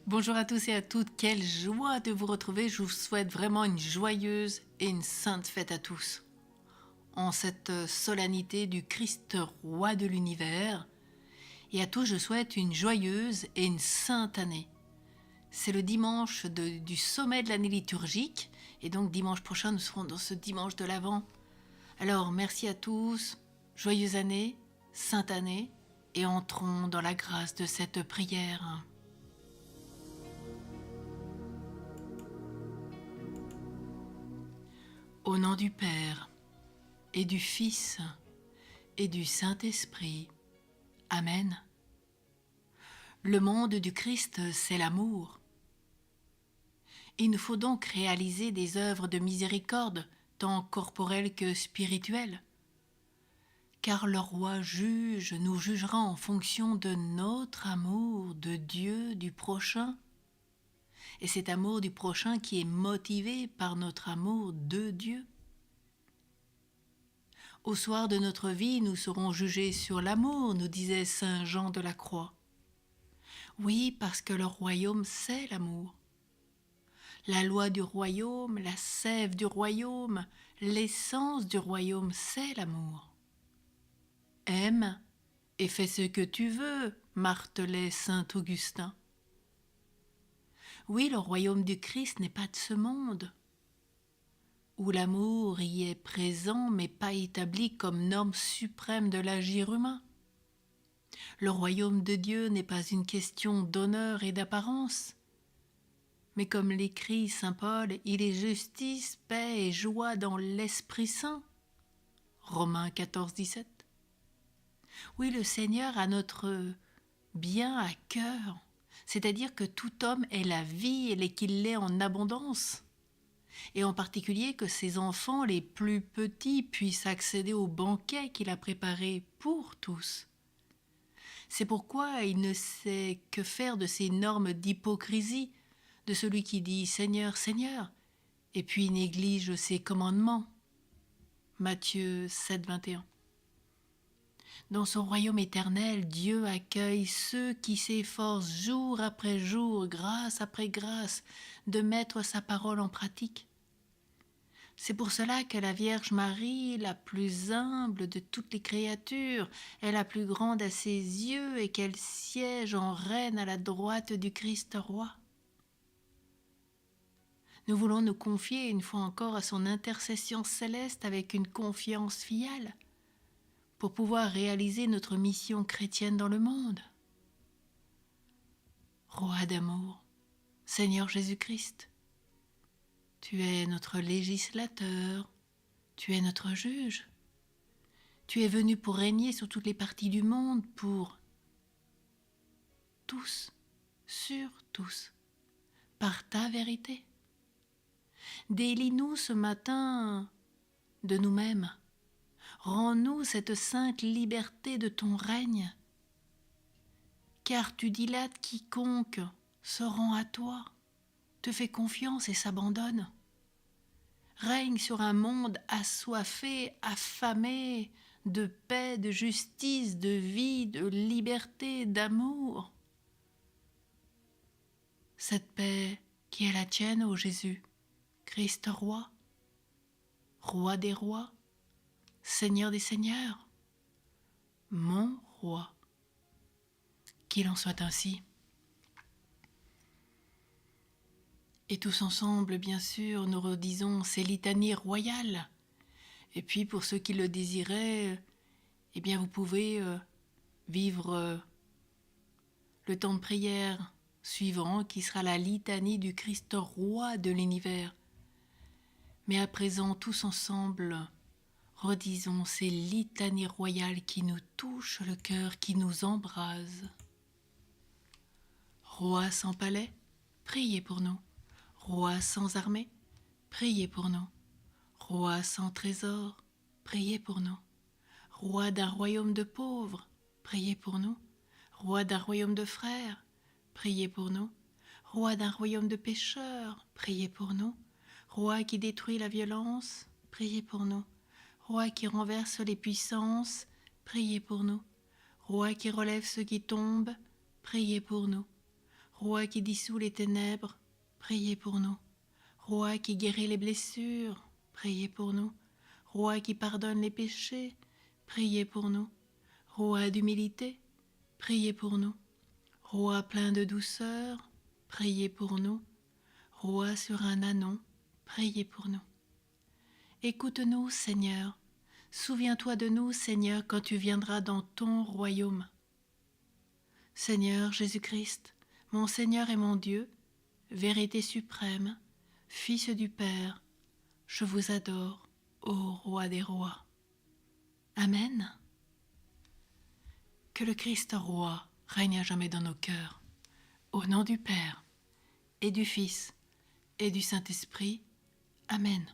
Bonjour à tous et à toutes, quelle joie de vous retrouver. Je vous souhaite vraiment une joyeuse et une sainte fête à tous. En cette solennité du Christ roi de l'univers, et à tous je souhaite une joyeuse et une sainte année. C'est le dimanche du sommet de l'année liturgique, et donc dimanche prochain nous serons dans ce dimanche de l'Avent. Alors merci à tous, joyeuse année, sainte année, et entrons dans la grâce de cette prière. Au nom du Père, et du Fils, et du Saint-Esprit. Amen. Le monde du Christ, c'est l'amour. Il nous faut donc réaliser des œuvres de miséricorde, tant corporelles que spirituelles. Car le roi juge, nous jugera en fonction de notre amour de Dieu, du prochain. Et cet amour du prochain qui est motivé par notre amour de Dieu. Au soir de notre vie, nous serons jugés sur l'amour, nous disait saint Jean de la Croix. Oui, parce que le royaume, c'est l'amour. La loi du royaume, la sève du royaume, l'essence du royaume, c'est l'amour. Aime et fais ce que tu veux, martelait saint Augustin. Oui, le royaume du Christ n'est pas de ce monde, où l'amour y est présent mais pas établi comme norme suprême de l'agir humain. Le royaume de Dieu n'est pas une question d'honneur et d'apparence, mais comme l'écrit saint Paul, il est justice, paix et joie dans l'Esprit Saint. Romains 14, 17. Oui, le Seigneur a notre bien à cœur, c'est-à-dire que tout homme ait la vie et qu'il l'ait en abondance, et en particulier que ses enfants les plus petits puissent accéder au banquet qu'il a préparé pour tous. C'est pourquoi il ne sait que faire de ces normes d'hypocrisie, de celui qui dit « Seigneur, Seigneur », et puis néglige ses commandements. Matthieu 7, 21. Dans son royaume éternel, Dieu accueille ceux qui s'efforcent jour après jour, grâce après grâce, de mettre sa parole en pratique. C'est pour cela que la Vierge Marie, la plus humble de toutes les créatures, est la plus grande à ses yeux et qu'elle siège en reine à la droite du Christ roi. Nous voulons nous confier une fois encore à son intercession céleste avec une confiance filiale pour pouvoir réaliser notre mission chrétienne dans le monde. Roi d'amour, Seigneur Jésus-Christ, tu es notre législateur, tu es notre juge. Tu es venu pour régner sur toutes les parties du monde, pour tous, sur tous, par ta vérité. Délie-nous ce matin de nous-mêmes. Rends-nous cette sainte liberté de ton règne. Car tu dilates quiconque se rend à toi, te fait confiance et s'abandonne. Règne sur un monde assoiffé, affamé de paix, de justice, de vie, de liberté, d'amour. Cette paix qui est la tienne, ô Jésus, Christ roi, roi des rois, Seigneur des seigneurs, mon roi. Qu'il en soit ainsi. Et tous ensemble, bien sûr, nous redisons ces litanies royales. Et puis, pour ceux qui le désiraient, eh bien, vous pouvez vivre le temps de prière suivant, qui sera la litanie du Christ roi de l'univers. Mais à présent, tous ensemble, redisons ces litanies royales qui nous touchent le cœur, qui nous embrasent. Roi sans palais, priez pour nous. Roi sans armée, priez pour nous. Roi sans trésor, priez pour nous. Roi d'un royaume de pauvres, priez pour nous. Roi d'un royaume de frères, priez pour nous. Roi d'un royaume de pécheurs, priez pour nous. Roi qui détruit la violence, priez pour nous. Roi qui renverse les puissances, priez pour nous. Roi qui relève ceux qui tombent, priez pour nous. Roi qui dissout les ténèbres, priez pour nous. Roi qui guérit les blessures, priez pour nous. Roi qui pardonne les péchés, priez pour nous. Roi d'humilité, priez pour nous. Roi plein de douceur, priez pour nous. Roi sur un ânon, priez pour nous. Écoute-nous, Seigneur. Souviens-toi de nous, Seigneur, quand tu viendras dans ton royaume. Seigneur Jésus-Christ, mon Seigneur et mon Dieu, vérité suprême, Fils du Père, je vous adore, ô Roi des rois. Amen. Que le Christ roi règne à jamais dans nos cœurs. Au nom du Père, et du Fils, et du Saint-Esprit. Amen.